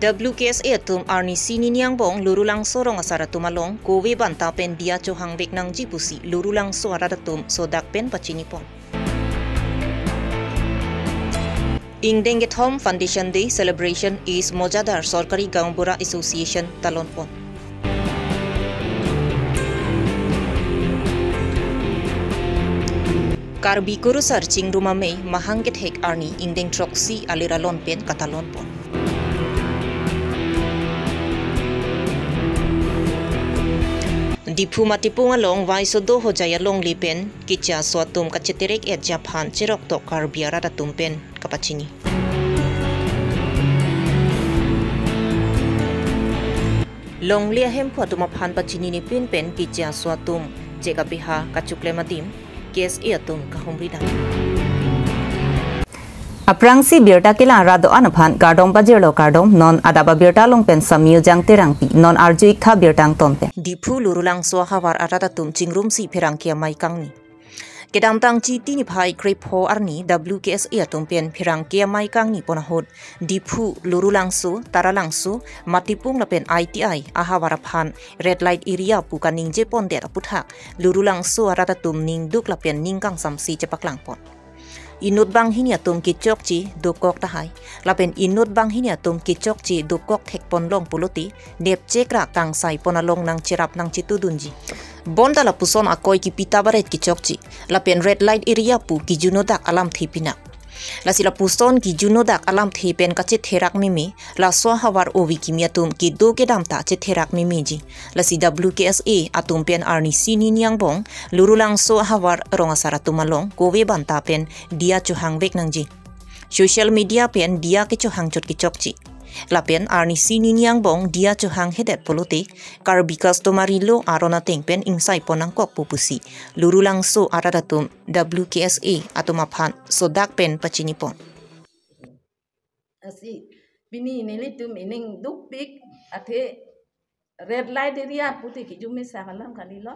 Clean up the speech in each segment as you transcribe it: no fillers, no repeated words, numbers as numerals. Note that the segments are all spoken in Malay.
WKSA tum arni sininiang bong lurulang sorong asara tumalong kowe banta pen dia chohang bek nang jipusi lurulang suara tum sodak pen pacini pon. Ingdenget Home Foundation Day celebration is Mojadar Sorkari Gaumbura Association talon pon. Karbi kurusar cing rumah mei mahangket hek arni ingdeng troksi aliralon pen katalon pon. Dipu matipung along vaisodo hojaya long lipen kicha suatum kaceterek et Japan cerok to karbiara datum pen kapacini. Long lia hem puatuma pan pacini ni pen kicha suatum jeka biha kacukle matim kes iatum kahumrida. Aprangsi birta kila rado anaphan gardom bajero gardom non adaba birta longpen samyu jang terangpi non arjuik tha birtang tonpe dipu lurulang swahawar aradatum chingrum si pherang kia mai kangni kedam tang chi tini phai krepo arni WKSA tumpen pherang kia mai kangni ponahot dipu lurulang su taralang su matipung lapen ITI ahawara phan red light area pukaning je ponde aputhak lurulang su aradatum ning duk lapen ningkang samsi chepaklang pon. Inut bang hinia tum kicok ci dokok tahai lapen inut bang hinia tum kicok ci dokok thek pon long puluti dep cekra kang sai ponalong nang cerap nang citu dunji bonda la puson akoi ki pita baret kicok ci lapen red light area pu ki junodak alam thipina la sila puson ki junodak alam thipen ka che therak mimi la swa hawar owi kimia tum ki do ke dam ta che therak mimi ji la si WKSA atum pen arni sini niang bong lurulang so hawar ronga sara tumalong kowe banta pen dia chuhang bek nang ji social media pen dia ke chuhang chot ki chok chi la pen arni sini niang bong dia chuhang hedet polote karbi customary lo arona teng pen insai ponang kok pupusi lurulang so aradatum WKSA atuma phan sodak pen pachini pon asi bini nilitum ining dukpik athe red light area puti ki jume sagalam kanilo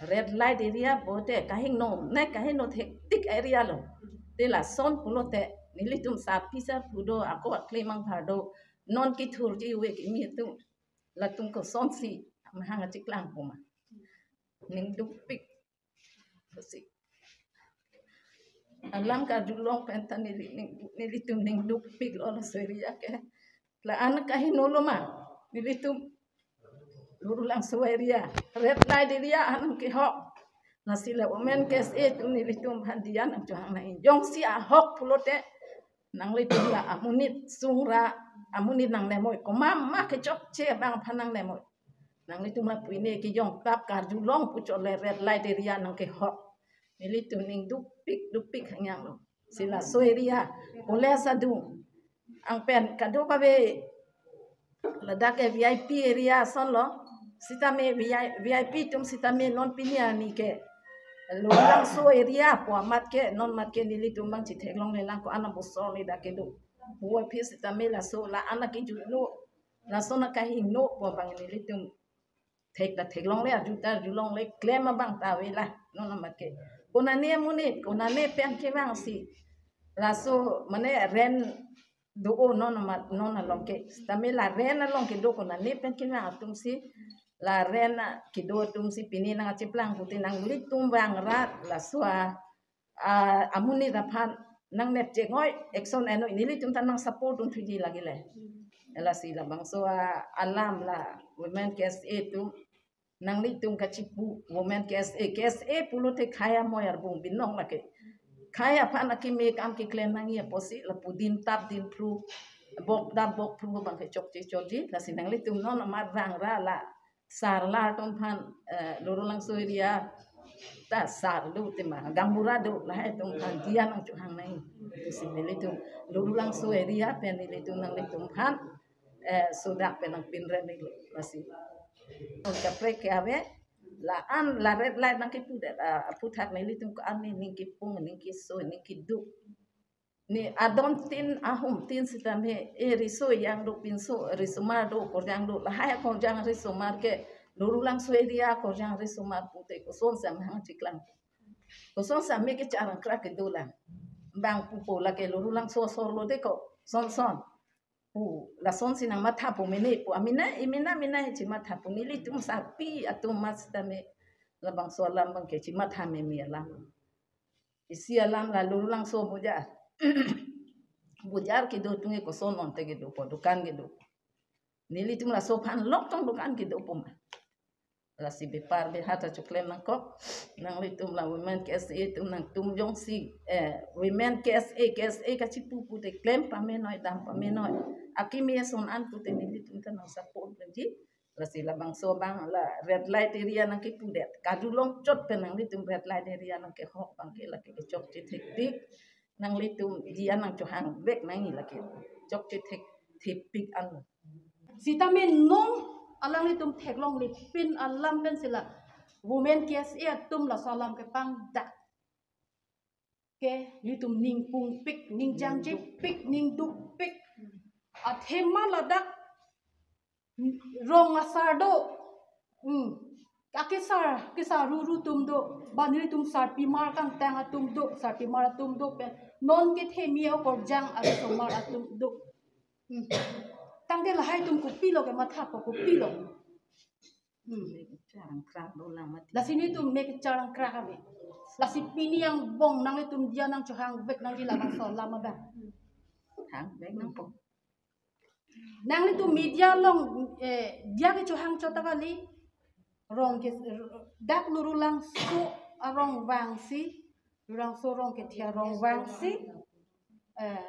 red light area bote kahing no ne kahing no hectic area lo de la son pulote nilitum sa pisa pudo ako aklemang phado non ki thurji we ki mi tu la tum ko son si mahanga chiklang puma ning dukpik asi alam ka dulong pentan nilitum ning dukpik lo la seria ke la anak kahinolo ma nilitum lurulang seria red light dia anam ki hok nasila omen kes tum nilitum handian ang chuhang na injong si ahok pulote nang litum la amunit sungra amunit nang nemoy ko mama ke chok che bang phanang nemoy nang litum la puine ki jong tap ka dulong pu chole red light dia nang ki hok nilitum ning dupik hanyang lo sila soeria boleh sadu ang pen kado ka be ladak VIP area son lo sitame VIP tum sitame non pinia ni ke lulang so area po amat ke non mat ke nilitum bang chithelong le lang ko ana bosol ni dakedu buat pi sitame la so la ana ki juno la so na kahi no po bang nilitum thelong le ajuta julong le claim bang tawe la non mat ke konane munit konane pen ke bang si la so mane ren do non mat non along ke sitame la ren along ke do konane pen ke bang tum si la rena kido tum si pini nang ciplang puti nang litum bang rat la swa amuni rapan nang net jengoy exon eno ini litum tanang support un thiji lagi le ela si la bang swa alam la women kes etu nang litum kacipu women kes pulu te khaya moyar bung binong lake khaya pan aki me kam ki klen nang ya posi la pudin tap din pru bok pru bang ke chok chi la si nang litum non ma rang ra la sarla tom phan lurulang soeria ta sar lu tema gambura do la tom phan dia nang chuhang nai similitum lurulang soeria pen nilitum nang litum phan sodak pen nang pinre ni masih on ka prek ave la an la red light nang ki pudet puthak nilitum ko an ni ki pung ni ki so ni ki du ni adon tin ahum tin sitame riso yang do pinso risumar do korjang do la haya korjang risumar ke lurulang soeria korjang risumar pute ko son sam hang ciklang ko son sam me ke charang krak ke dolang bang pupo la ke lurulang so lo de ko son pu lason sinang mata pu mini pu imina cimat pu nili tum sapi atau mas tame labang solam bang ke cimat memi alam isi alam lalu langsung bujar bujar kido tunge koson onte kido podukan kido nili tum la sopan lok tong dukan kido puma la si bepar be hata cuklem nang kok nang litum la women KSA tum nang tum jong si women KSA ka cipu pu de klem pamenoi dam pamenoi akimi son an pu te nili tum tan support benji la si labang so bang la red light area nang ki pu det kadulong chot pe nang litum red light area nang ke hok bang ke la ke chok ti tik nang litum dia nang johang vek nang ni la ke chok ti tik an sitamin nong alang litum theklong lipin alam ben sila women KSA tum la salam ke pang dak ke litum ning pung pik ning jang jip pik ning duk pik athema ladak rong asardo kisar ruru tum do banili tum sar pimar kang tang atum do sar pimar atum do pen non ke themia ko jang ar somar atum do tangke lahai tum kupi lo ke matha ko kupi lo charang krak do lang mati la sini tum make charang krak ave la si pini yang bong nang tum dia nang chohang vek nang di labang so lama ba hang vek nang pong nang tum media long dia ke chohang chota kali rong ke dak lurulang su arong wang si rong so rong ke thia rong wang si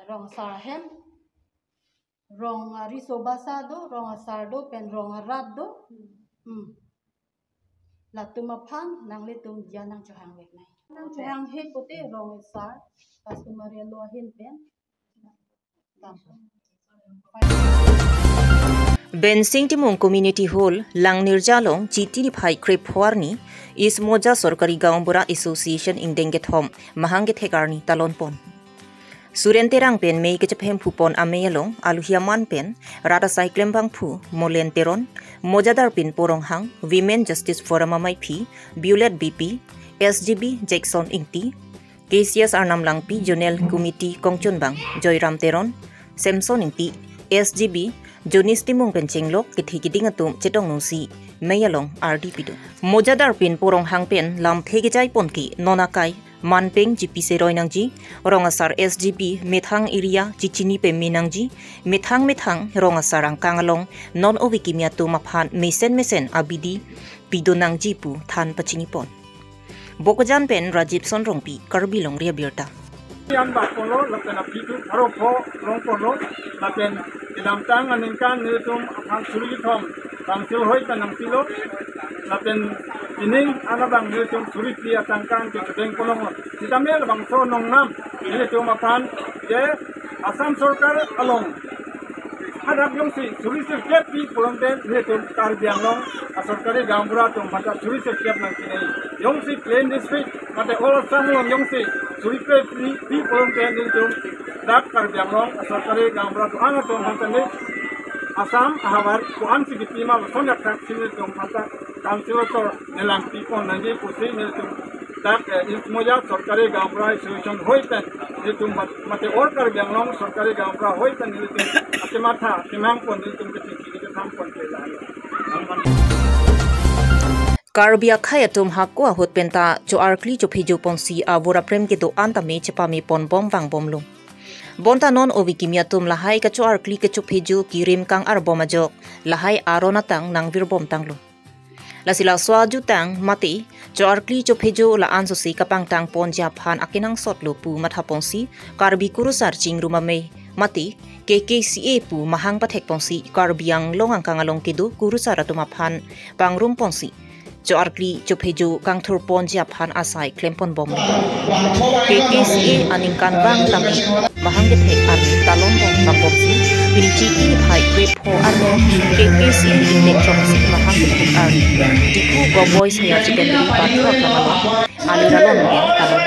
rong sarhem rong riso basado rong asardo pen rong arado la tumapan nang litum dia nang johang wek nai nang johang het pote rong sar pasumare lo hin pen Bensing Timong Community Hall, Lang Nirjalong, Chitini Pai Krip Huarni, is Moja Sorkari Gaumbura Association in Dengetom, Mahanget Hegarni, Talonpon. Surenterang pen mei kecaphem phupon ameyalong aluhiaman pen rata cyclem bang phu molen teron mojadar pin porong hang Women Justice Forum amai phi Bulet BP SGB Jackson Ingti KCS Arnam Langpi Jonel Committee Kongchun bang Joyram teron Samson Ingti SGB Jonis Timong Pencinglok Kithikiding atum Chetong Nusi Meyalong RDP do mojadar pin porong hang pen lam thegejai ponki nonakai Manpeng GPC Roinangji, Rongasar SGP, Methang Area, Chichini Pe Minangji, Methang Rongasar ang Kangalong, Non Ovikimia to Maphan, Mesen Abidi, Pidonang Jipu, Tan Pachingipon. Bokojan Pen, Rajib Son Rongpi, Karbilong Riabirta. Yan bakolo, lapen apitu, haropo, rongpolo, lapen idamtang aningkan nitum apang sulitom, tangsil hoy tanang silo, lapen ining anabang nitum suliti atangkan ke kedeng kolong, sitamel bang so nong nam, nitum apan je Asam Sorkar along. Hadap yung si suliti kep di kolong den nitum Karbiang long, asorkari gambura tum pada suliti kep nang kinai. Yung si Plain District, mate all samulong yung si suliti di kolong den nitum dak Karbiang long, asorkari gambura tum angatum hantane Asam ahawar kuan si gitima sonyak tak sini tum hanta Council nilang tipon nanti kursi nitum dak ismoja sorkari gambura solution hoiten nitum mate or Karbiang long sorkari gambura hoiten nitum atimata timang pon nitum kecil tampon kelan. Karbia Khayatum Hakwa Hot Penta, Jo Arkli Jo Pijo Ponsi, Avora Prem Gido Antame Chapami Pon Bom Bang Bomlum. Bonta non Ovikimiatum Lahai Kacho Arkli Kacho Pijo Kirim Kang Arbomajok, Lahai Aronatang Nang Virbom Tanglo. La sila swaju tang mati, Jo Arkli Jo Pijo La Ansosi Kapang Tang Pon Japan Akinang Sotlo Pu Mathaponsi, Karbi Kurusar Ching Rumame, Mati, KKCA Pu Mahang Patek Ponsi, Karbiang Longang Kangalong Kido, Kurusara Tumapan, Pangrum Ponsi. Jo Arkli Jo Pejo Kang Turpon Japan Asai Klempon Bom KKCA Aningkan Bang Tami Mahanggit Hek Arni Talon Bom Bangomsi Pinichiki Pai Grip Ho Arni KKCA Indek Chomsi Mahanggit Hek Arni Diku Go Boys Hea Chikendri Patra Kamalon Aliralon Gen Talon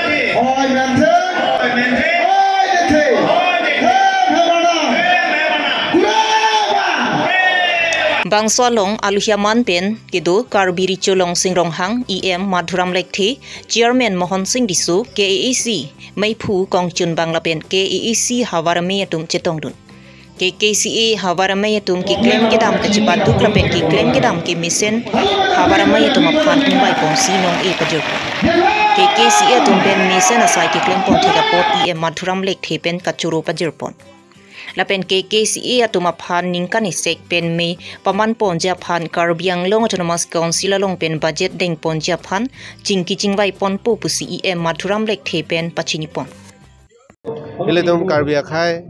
Bang Swalong Aluhiaman Pen Kido Karbiri Cholong Singrong Hang EM Madhuram Lekthi Chairman Mohon Singh Disu KAEC Maipu Kongchun Banglapen KAEC Hawarame Atum Chetongdun KKCA hawaramay tum ki claim ke dam ke cepat duk lapen ki claim ke dam ke misen hawaramay tum aphan umbai pong sinong e pajur KKCA tum pen misen asai ki claim pong thika pot e madhuram lek thepen kachuro pajur pon lapen KKCA tum aphan ningkan isek pen me paman pon ja phan karbiang long autonomous council long pen budget deng pon ja phan chingki chingwai pon pu pusi e madhuram lek thepen pachini pon Ile tum karbi akhai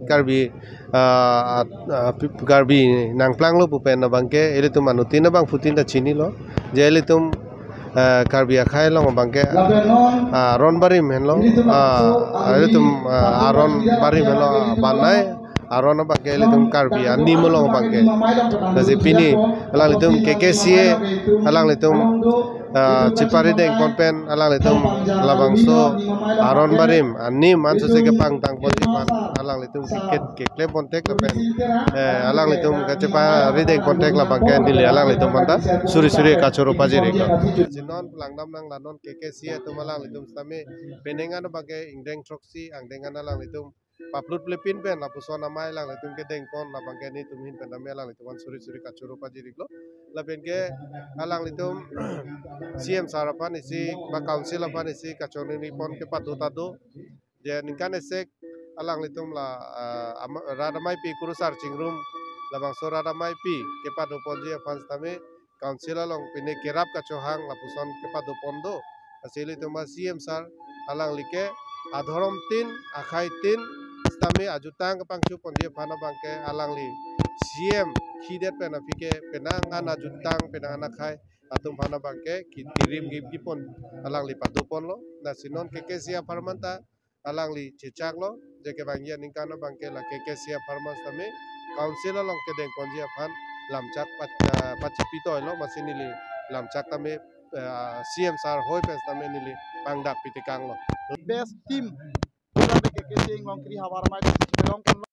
karbi nangplang lo pupen na bangke ile tum anutin na bang putin da chini lo je ile tum karbi akhai lo bangke ron barim hen lo ile tum aron barim hen lo banai aron na bangke ile tum karbi ani mo lo bangke dasi pini alang ile tum KKCA alang ile tum Cipari deng konpen alang litum labangso aron barim ani manso sege pang tang posipan alang litum tiket ke klem kontek lepen alang litum ke Cipari deng kontek labangke dili alang litum manta suri kacoro pajire ko jinon langdam nang lanon KKCA tum alang litum stame penengan bage ingdeng troksi angdengan alang litum paplut plepin pen lapusona mai lang litum ke deng pon labangke ni tumin pename alang litum suri kacoro pajire ko lapen ke alang litum CM sarapan isi ba council apan isi kaconi ni pon ke patu tado je ningkan esek alang litum la radamai pi kurusar cingrum labang so radamai pi ke patu ponji apan stame council along pine kerap kacohang lapuson ke patu pondo asili tuma CM sar alang like adhorom tin akhai tin stame ajutang ke pangchu ponji phana bangke alang li CM khidet pena pike penangan ajutang penangan akhai atum phana bangke kirim gipon alang li padupon lo nasinon KKCA farmanta alang li cecak lo jeke bangia ningkana bangke la KKCA farmans tame council long ke deng konji aphan lamchak pachipito lo masini li lamchak tame CM sar hoi pes tame nili pangdak pitikang lo best team KKCA long kri hawaramai long kon lo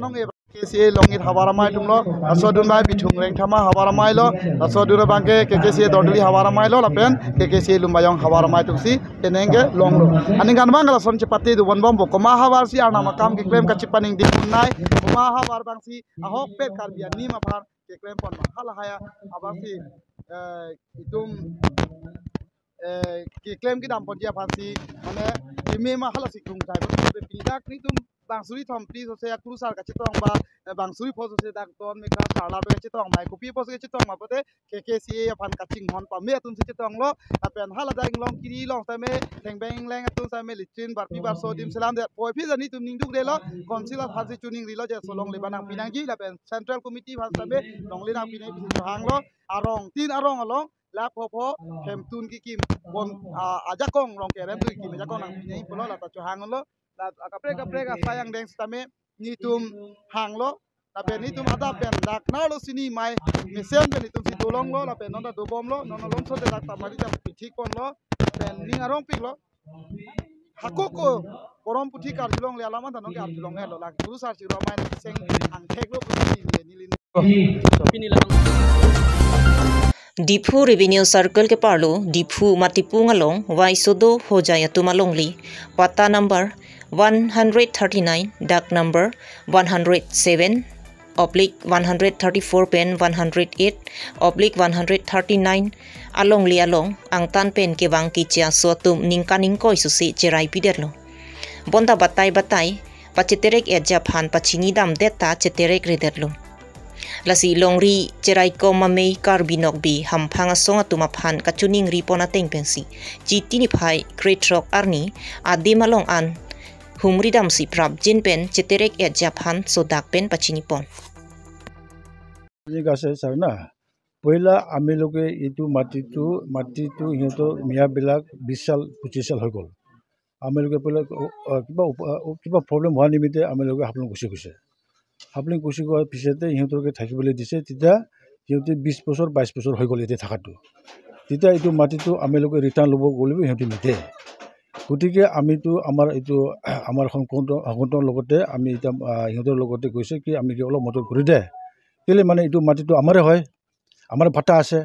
nong e KKCA longit hawaramai tumlo asodun bai bithung reng thama hawaramai lo asodun bangke KKCA dodli hawaramai lo lapen KKCA lumbayong hawaramai tumsi tenenge long lo aningan bangala son chepati du bon bombo koma hawar si ana makam ke claim ka chipaning di nai koma hawar bangsi ahok pet karbian ni ma phar ke claim pon hala haya abasi itum ke claim ki dam pon dia phansi mane ime ma hala sikrung tai be pindak ni tum bangsuri thom pli so se krusar ka chitong ba bangsuri pho so se dak ton me ka sala be chitong mai kopi pho se chitong ma pote KKCA phan ka ching hon pa me tum se chitong lo apen hala dang long kiri long ta me theng beng leng atum sa me litrin bar pi bar so dim salam de poi phi jani tum ning duk de lo council of phansi tuning ri lo je so long le banang pinang ji lapen central committee phan sa me long le nang pinai pi hang lo arong tin arong along la pho hem tun ki kim bon ajakong long ke rem tu ki me jakong nang pinai polo la ta cho hang lo kapre ka sayang deng stame nitum hanglo tapi nitum ada pen dak nalo sini mai mesen ben nitum si dolong lo lapen nonda dobom lo nona lomso de dak tamari jam pithi kon lo pen ningarong pik lo hakoko korom puthi kar jilong le alaman tanong ke arjilong he lo lak guru sar si romai seng ang thek lo puthi nilin Dipu Revenue Circle के पार्लो Dipu Matipunga long Waisodo Hojaya Tumalongli Pata number 139 Dak number 107/134 pen 108/139 alongli along ang tan pen ke bang ki chia so tum ningkaning koi susi cherai piderlo bonda batai pachiterek eja phan pachini dam deta cheterek riderlo lasi longri cherai ko mamei karbinok bi hamphanga songa tuma phan kachuning ripona teng pensi jitini phai kretrok arni adimalong an humri dam si prap jin pen cheterek eja phan sodak pen pachini pon ये गासे सरना पहिला आमी लोगे इतु माटितु हितो मिया बिलाक 20 साल 25 साल হৈ গল आमी लोगे पहिला किबा प्रॉब्लम होआ निमिते आमी लोगे हापलং गुसि गोৱাৰ পিছতে হিতৰকে থাকিবলৈ দিছে তিতা হিতে 20 বছৰ 22 বছৰ হৈ গল এতে থাকাটো তিতা ইতু মাটিতু आमी लोगे ৰিটাৰ্ণ লব গলিবি হিতে নিতে গটিকে আমিতো আমাৰ সংকটৰ লগতে আমি এটা হিতৰ লগতে কৈছে কি আমি কি অলপ মদত কৰি দে কেলে মানে ইটো মাটিটো আমাৰে হয় আমাৰ ভাটা আছে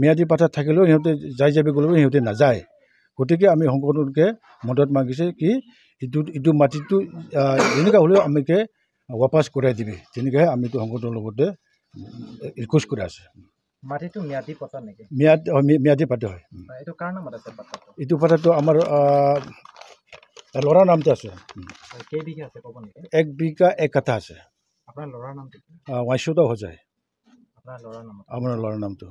মিয়াদি ভাটা থাকিলেও হিতে যাই যাবে গলেও হিতে নাযায় গটিকে আমি সংকটকে মদত মাগিছে কি ইটো মাটিটো এনেকা হলেও আমিকে ৱাপাছ কৰাই দিবি তেনেকৈহে আমিতো সংগঠনৰ লগতে ৰিকুৱেষ্ট কৰি আছে মাটিটো ম্যাদী পতা নেকি ম্যাদী পাতে হয় এইটো কাৰ নামত আছে পাতাটো এইটো পাতাটো আমাৰ ল'ৰাৰ নামতে আছে কেইবিঘা আছে ক'ব নেকি 1 বিঘা 1 কাঠা আছে আপোনাৰ ল'ৰাৰ নামটো ৱাইশ্বতা হৈ যায় আপোনাৰ ল'ৰাৰ নামত আমাৰ ল'ৰাৰ নামটো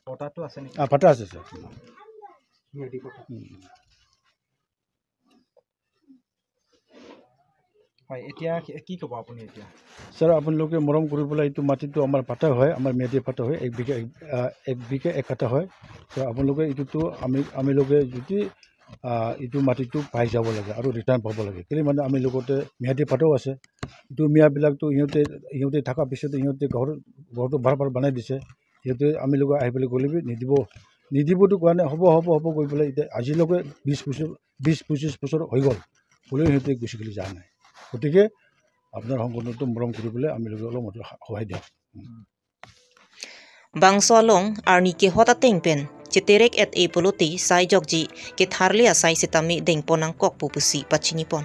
পতাটো আছে নেকি পাতা আছে ছাৰ ম্যাদী পতা হয় এতিয়া কি ক'ব আপুনি এতিয়া ছাৰ আপোনালোকে মৰম কৰি পেলাই এইটো মাটিটো আমাৰ পাতা হয় আমাৰ ম্যাদী পাতা হয় 1 বিঘা 1 কাঠা হয় তো আপোনালোকে এইটোতো আমিলোকে যদি এইটো মাটিটো পাই যাব লাগে আৰু ৰিটাৰ্ণ পাব লাগে কেলৈ মানে আমি লগতে ম্যাদী পাতাও আছে এইটো ম্যাদবিলাকতো ইহঁতে থকা পিছতে ইহঁতে ঘৰটো বাৰ বনাই দিছে সিহঁতে আমি লোকে আহি পেলাই গ'লে নিদিবতো কোৱা নাই হ'ব কৈ পেলাই এতিয়া আজিলৈকে 20-25 বছৰ হৈ গ'ল হ'লেও সিহঁতে গুচি গ'লে যোৱা নাই গতিকে আপোনাৰ সংগঠনটো মৰম কৰি পেলাই আমি লোকে অলপ সহায় দিওঁ Bangsolong arni ke hota tengpen ceterek et e poloti sai jokji ke tharlia sai setami dengponang kok pupusi pachinipon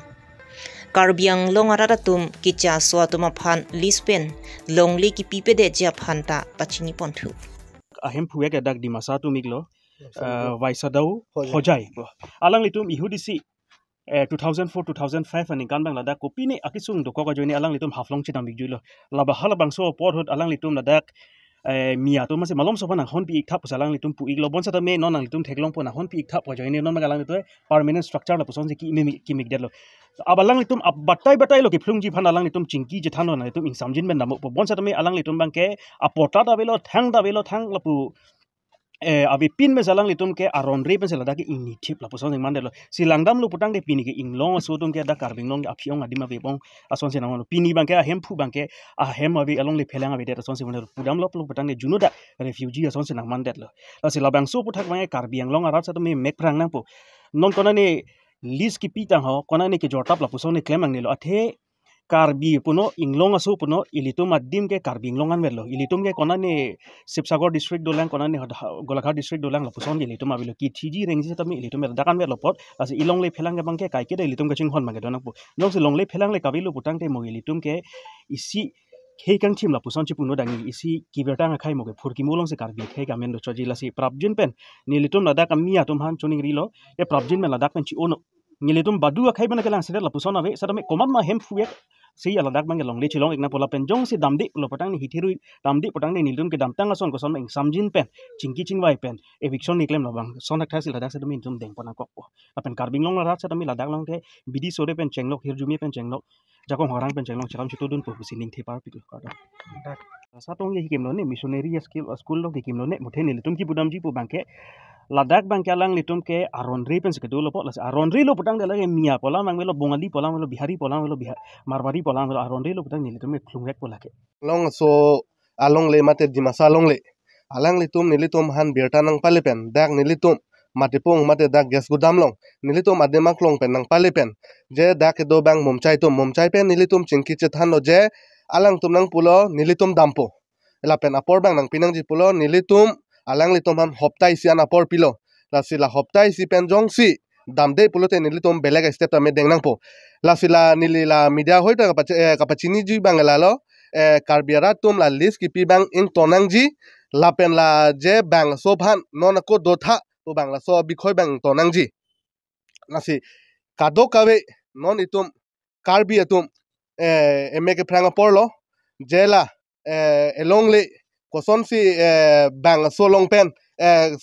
Karbiang long aradatum kicha swatuma phan lispen longli ki pipede ja phanta pachinipon thu ahem phuek edak dimasa tu miglo waisadau hojai alang litum ihudisi 2004-2005 ani kan bang ladak kopini akisung doko ka joini alang litum haflong chidam bigjulo laba hala bangso por hot alang litum ladak mia to mase malom sopan hon pi ikthap salang litum pu iglo bonsa me non ang litum theklong pon hon pi ikthap ka joini non magalang litu permanent structure la poson ki ki migdelo abalang litum batai lo ki phlungji phan alang litum chingki je thano na litum ingsamjin men namo bonsa me alang litum bang ke apota da belo thang lapu abi pin me salang litum ke aron re pen selada ke ini chip la poson man delo silangdam lu putang de pini ke inglong so tum ke da karbing long aphiong adima be bong ason se nang pini bang ke ahem phu bang ke ahem abi along le phelang abi de ason se mon pudam lo putang de juno da refugee ason se nang man det lo la bang so puthak bang ke karbing long arat sa tum mek prang nang po non kona ne list ki pitang ho kona ne ke jortap la poson ne claim ang ne lo athe karbi puno inglong asu puno ilitum adim ke karbing longan melo ilitum ke kona ne sipsagar district dolang kona ne golaghat district dolang lapuson ilitum abilo ki thiji rengji tami ilitum dakan melo pot ase ilong le phelang ke bangke kai ke de ilitum ke ching hon mangi donang pu long se long le phelang le kabilu putang te mo ilitum ke isi khei kang chim lapuson chi puno dangi isi kibertang khai mo ke phurki molong se karbi khei ka men do choji lasi prabjin pen ni ilitum ladak amia tum han chuning rilo e prabjin men ladak pen chi ono ngilitum badu khai bana kelang sedet lapuson ave sadame komat ma hem fuek si aladak bang long le chilong ekna pola penjong si damdi lo patang ni hithiru damdi patang ni nilum ke damtang ason ko son eng samjin pen chingki chingwai pen eviction ni claim labang sonak thasil ladak sedami intum deng pona kok apen karbing long ladak sedami ladak long ke bidi sore pen chenglok hirjumi pen chenglok jakong horang pen chenglok charam chutudun pu sining thepar pikul kada satong ye hikim lo ne missionary school lo hikim lo ne muthe ni litum ki budam ji pu bangke ladak bang kalang litum ke aronri pen sekedu lo po las aronri lo putang de lage mia pola mang melo bongali pola melo bihari pola melo marwari pola melo aronri lo putang ni litum me klungek pola ke long so along le mate dimasa long le alang litum nilitum han birta nang palepen dak nilitum matipung mate dak gas gudam long nilitum ademak long pen nang palepen je dak do bang momchai pen nilitum chingki chethan lo je alang tum nang pulo nilitum dampo ela pen apor bang nang pinang ji pulo nilitum alang litum han hoptai sian apor pilo lasila hoptai si penjong si damde pulote nilitum belega step ta me dengnang po lasila nilila media hoita kapachini ji bangala lo karbiara tum la list ki pi bang ing tonang ji lapen la je bang so phan non ko dotha to bang la so bikhoi bang tonang ji lasi kado kawe non itum karbi atum emeke pranga porlo jela elongle koson si bang so long pen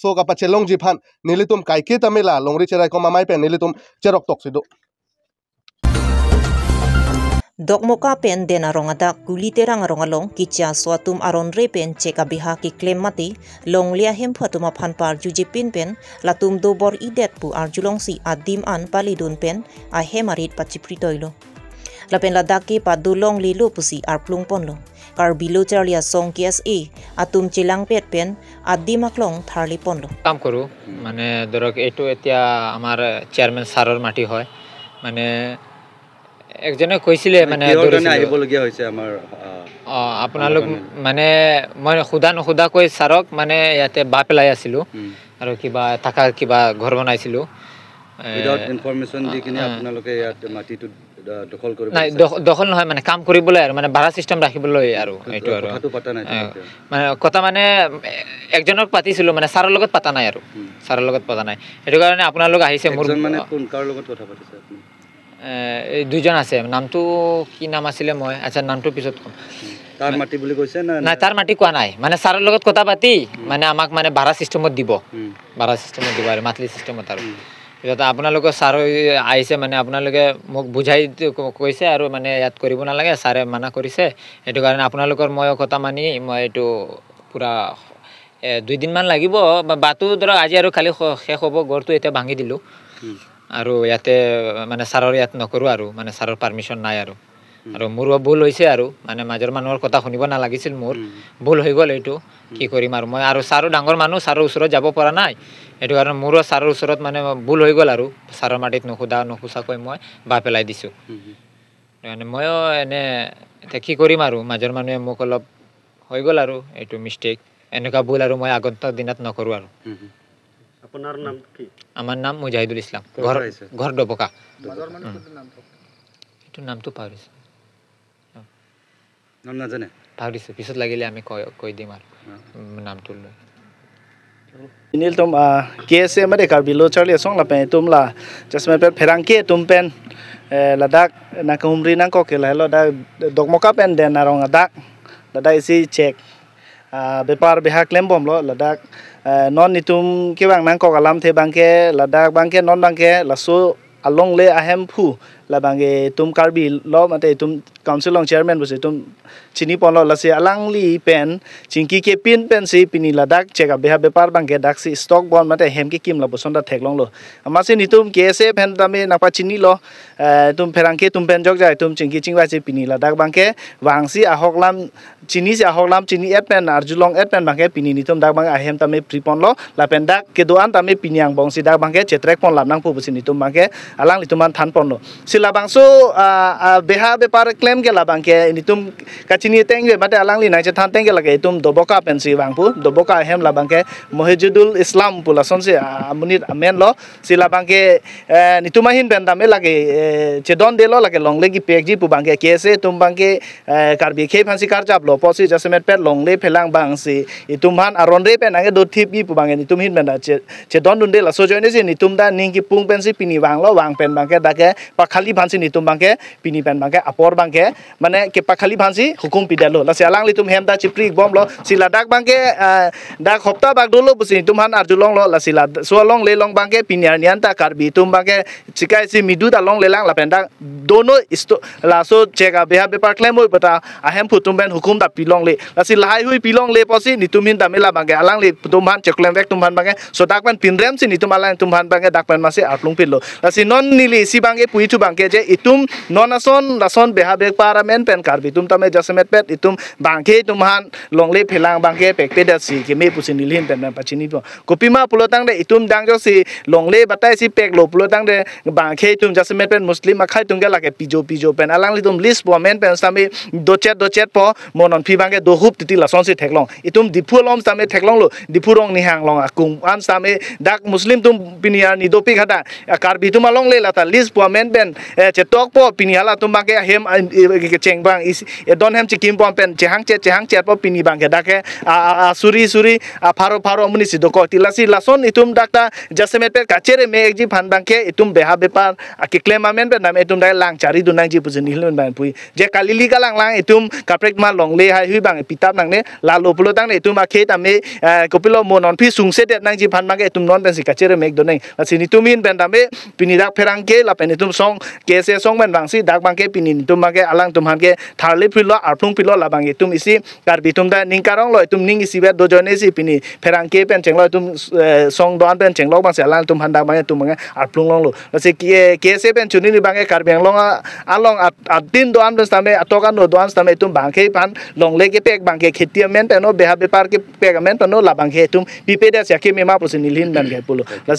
so ka pachelong ji phan nilitum kaike tamela longri cherai ko mamai pen nilitum cherok tok sido Dokmoka pen dena rongada kuli terang rongalong kicha swatum aron re pen cheka biha ki claim mati longlia hem phatuma phanpar juji pin pen latum dobor idet pu arjulong si adim an palidun pen a hemarit pachipri toilo lapen ladaki pa dulong lilu pusi arplung ponlo Karbilo charlia song KSA atum chilang pet pen adimaklong tharli ponlo কাম কৰো মানে ধৰক এটো এতিয়া আমাৰ চেয়াৰম্যান সাৰৰ মাটি হয় মানে একজনে কৈছিলে মানে আহিবলগীয়া হৈছে আমাৰ আপোনালোক মানে মই খুদা কৈ সাৰক মানে ইয়াতে বা পেলাই আছিলো আৰু কিবা ঘৰ বনাইছিলো উইদাউট ইনফৰমেশ্যন দি কিনে আপোনালোকে ইয়াত মাটিটো দখল কৰিব নাই দখল নহয় মানে কাম কৰিবলৈ আৰু মানে ভাড়া চিষ্টেম ৰাখিবলৈ আৰু এইটো আৰু কথাটো পাতা নাই মানে কথা মানে একজনক পাতিছিলোঁ মানে ছাৰৰ লগত পাতা নাই আৰু ছাৰৰ লগত পতা নাই সেইটো কাৰণে আপোনালোক আহিছে মোৰ মানে কোন কাৰ লগত কথা পাতিছে আপুনি এই দুইজন আছে নামটো কি নাম আছিলে মই আচ্ছা নামটো পিছত ক'ম তাৰ মাটি বুলি কৈছে না নাই তাৰ মাটি কোৱা নাই মানে ছাৰৰ লগত কথা পাতি মানে আমাক মানে ভাড়া চিষ্টেমত দিব আৰু মান্থলি চিষ্টেমত আৰু পিছত আপোনালোকৰ ছাৰ আহিছে মানে আপোনালোকে মোক বুজাই কৈছে আৰু মানে ইয়াত কৰিব নালাগে ছাৰে মানা কৰিছে সেইটো কাৰণে আপোনালোকৰ মই কথা মানি মই এইটো পূৰা 2 দিনমান লাগিব বাটো ধৰক আজি আৰু খালি শেষ হ'ব ঘৰটো এতিয়া ভাঙি দিলোঁ আৰু ইয়াতে মানে ছাৰৰ ইয়াত নকৰোঁ আৰু মানে ছাৰৰ পাৰ্মিশ্যন নাই আৰু মোৰো ভুল হৈছে আৰু মানে মাজৰ মানুহৰ কথা শুনিব নালাগিছিল মোৰ ভুল হৈ গ'ল এইটো কি কৰিম আৰু মই আৰু ছাৰো ডাঙৰ মানুহ ছাৰৰ ওচৰত যাব পৰা নাই সেইটো কাৰণে মোৰো ছাৰৰ ওচৰত মানে ভুল হৈ গ'ল আৰু ছাৰৰ মাটিত নুখোচাকৈ মই বাই পেলাই দিছোঁ মানে ময়ো এনে এতিয়া কি কৰিম আৰু মাজৰ মানুহে মোক অলপ হৈ গ'ল আৰু এইটো মিষ্টেক এনেকুৱা ভুল আৰু মই আগন্তুক দিনত নকৰোঁ আৰু আপোনাৰ নাম কি আমাৰ নাম মুজাহিদুল ইছলাম ঘৰ ডবকা এইটো নামটো পাহৰিছোঁ নাজানে পাহৰিছোঁ পিছত লাগিলে আমি কৈ দিম আৰু নামটো লৈ Inil tum KSA mereka bilo Charlie song la pen tum la jasme pe ferangke tum pen ladak na kumri nang ko kela lo da dogmoka pen den narong adak ladak isi check bepar beha claim bom lo ladak non nitum ke bang nang ko kalam the bangke ladak bangke non bangke laso along le ahem phu la bangge tum karbi lo mate tum council long chairman bose tum chini pon lo lase alang li pen chingki ke pin pen si pini ladak cheka beha bepar bangge dak si stock bon mate hem ke kim la bosonda theklong lo amase nitum kse pen tame napa chini lo tum ferangke tum pen jok jai tum chingki chingwa si pini ladak bangke wangsi ahoklam chini si ahoklam chini et pen arjulong et pen bangke pini nitum dak bang ahem tame pripon lo la pen dak ke doan tame piniang bong si dak bangke chetrek pon lam nang pu bisi nitum bangke alang lituman than pon lo sila bangso beha bepar claim ke la bangke nitum kachini tengge mate alang li nai che than tengge lage tum doboka pensi bangpu doboka hem la bangke Mohijudul Islam pula sonse amunit amen lo sila bangke nitumahin bendame lage chedon de lo lage longle ki pekji pu bangke kese tum bangke karbi khe phansi kar jap lo posi jasmet pet longle phelang bangsi itumhan aronre pen age do thip gi pu bangke nitumhin benda chedon dunde la sojoine si nitum da ningki pung pensi pini wang lo wang pen bangke dake pakhali phansi nitum bangke pini pen bangke apor bangke mane ke pakhali phansi hukum pidalo la sialang litum hemda chipri bom lo sila dak bangke dak hopta bag dolo busi tumhan arjulong lo la sila sualong lelong bangke pinyar nianta karbi tum bangke chikai si midu da long lelang la penda dono isto la so cheka beha bepar claim oi bata ahem putum ben hukum da pilong le la sila hai hui pilong le posi nitumin da mela bangke alang le tumhan cheklem vek tumhan bangke so dak pan pinrem si nitum alang tumhan bangke dak pan mase atlung pilo la si non nili si bangke puitu bangke je itum non ason lason beha bek paramen pen karbi tum tame jasmet pet itum bangke tumhan longle phelang bangke pekpe da si ke me pusin nilhin pen pachini po kopima pulotang de itum dang jo si longle batai si pek lo pulotang de bangke tum jasmet pen muslim akhai tung ge lage pijo pen alang litum list po men pen sami dochet po monon phi bangke do hup titi lason si theklong itum dipulom sami theklong lo dipurong ni hang long akung an sami dak muslim tum piniar ni dopi khata karbi tum along le lata list po men pen chetok po piniala tum bangke hem cheng bang is don hem chikim pom pen chehang chet po pini bangke dake suri pharo muni sido ko tilasi lason itum dakta jasmet pe kachere me ekji phan bangke itum beha bepar ki claim amen pe nam itum dai lang chari dunang ji pujin hilon ban pui je kalili galang lang itum kaprek ma longle hai hui bang pitap nang ne la lo pulo tang ne itum a khe tame kopilo monon phi sungse det nang ji phan bangke itum non ben si kachere me doneng asini tumin ben dame pini dak pherangke la pen itum song kese song ben bang si dak bangke pini itum bangke alang tum hanke tharle philo arplung philo la bang itum isi karbi tum da ningkarong lo itum ning isi be do jone si pini pherangke pen chenglo itum song don pen chenglo bang se alang tum handa bang tum bang arplung long lo se kese pen chuni ni bang karbi long along atin doan ben same atokan no doan same itum bangke pan longle ke pek bangke kheti men pen no beha bepar ke pek men pen no la bangke itum pipe da se ke mema pusin nilhin ban ge pulo la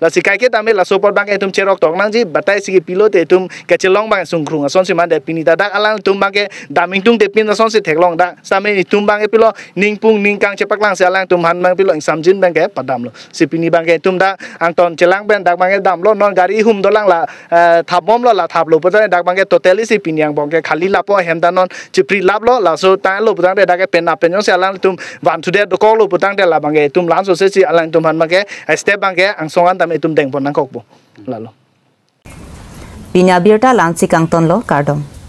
si kai ke tame la sopor bang itum cherok tok nang ji batai si pilo te tum kechelong bang sungkrung ason si man de pini dadak alang tum bang ke daming tung te pin ason si theklong da same ni tum bang ke pilo ningpung ningkang cepak lang si alang tum han bang pilo ing samjin bang ke padam lo si pini bang ke tum da angton celang ben dak bang ke dam lo non gari hum dolang la thabom lo la thap lo putane dak bang ke totally si pini yang bang ke khali lapo hem danon chipri lap lo la so ta lo putang de dak ke pen na pen si alang tum van to de do ko lo putang de la bang ke tum lan so se si alang tum han bang ke step bang ke ang songan tam tum deng pon nang kok bo lalo Pinya birta lansi kangton lo kardom.